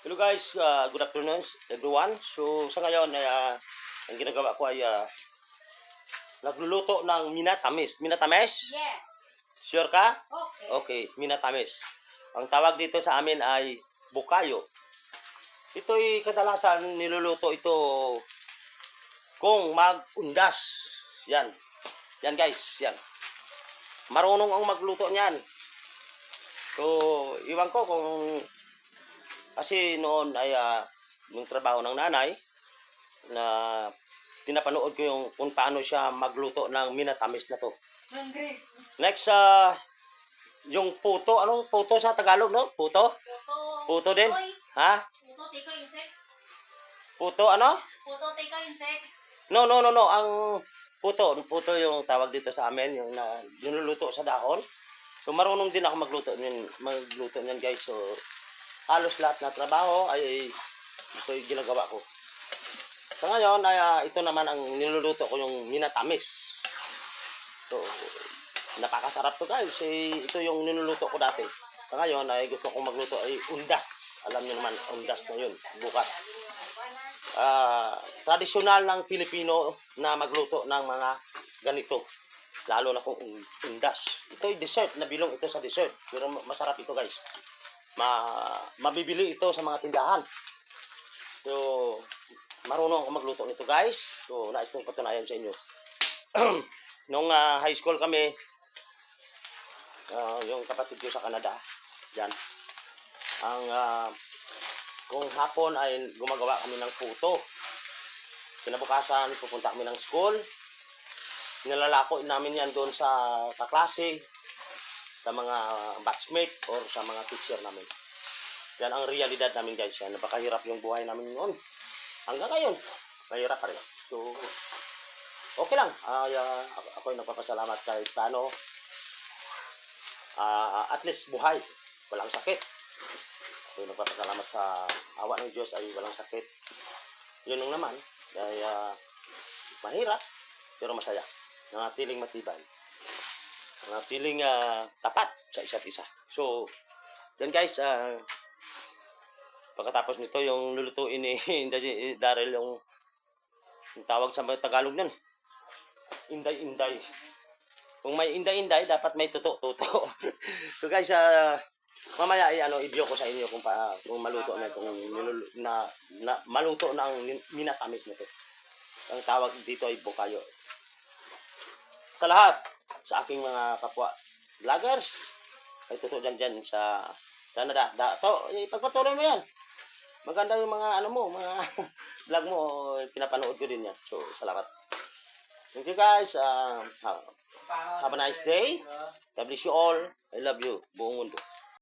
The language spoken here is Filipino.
Hello guys, good afternoon everyone. So sa ngayon ay ang ginagawa ko ay nagluluto ng minatamis. Minatamis? Yes. Sure ka? Okay. Okay, minatamis. Ang tawag dito sa amin ay bukayo. Ito'y kadalasan niluluto ito kung mag-undas. Yan. Yan guys, yan. Marunong ang magluto niyan. So, iwan ko kung kasi noon ay yung trabaho ng nanay na pinapanood ko yung kung paano siya magluto ng minatamis na to. Hungry. Next, yung puto. Anong puto sa Tagalog, no? Puto? Puto din? Tikoy. Ha? Puto, tikoy, insect. Puto ano? Puto, tikoy, insect. No. Ang puto yung tawag dito sa amin, yung niluluto sa dahon. So, marunong din ako magluto niyan guys. So, halos lahat na trabaho ay ito yung ginagawa ko. Sa ngayon, ito naman ang niluluto ko yung minatamis. So, napakasarap to guys. Ito yung niluluto ko dati. Sa ngayon, ay gusto kong magluto ay undas. Alam niyo naman, undas na yun. Bukas. Tradisyonal ng Pilipino na magluto ng mga ganito. Lalo na kung undas. Ito yung dessert. Nabilong ito sa dessert. Pero masarap ito guys. Mabibili ito sa mga tindahan. So, marunong ako magluto nito guys. So, nais kong patunayan sa inyo. Nung high school kami, yung kapatid ko sa Canada, yan. Kung hapon ay gumagawa kami ng puto. Kinabukasan, pupunta kami ng school. Nilalako namin yan doon sa kaklase, sa mga batchmate or sa mga teacher namin. Yan ang realidad namin guys. Yan, napakahirap yung buhay namin noon. Hanggang ngayon, mahirap pa rin. So, okay lang. Ako'y nagpapasalamat kahit paano. At least buhay. Walang sakit. So, nagpapasalamat sa awa ng Diyos ay walang sakit. Yun lang naman. Kaya, mahirap, pero masaya. Nangatiling matibay. Nangatiling tapat sa isa't isa. So, yan guys, pagkatapos nito yung lulutuin ni Daryl yung tawag sa Tagalog nun. Inday-inday. Kung may inday-inday, dapat may tuto-tuto. So guys, mamaya i-video ko sa inyo kung maluto na itong maluto na ang minatamis nito. Ang tawag dito ay bukayo. Sa lahat, sa aking mga kapwa vloggers, ay totoo dyan sa Canada. Ipagpatuloy mo yan. Maganda yung mga mga vlog mo, pinapanood ko din yan. So, salamat. Thank you guys. Have a nice day. God bless you all. I love you. Buong mundo.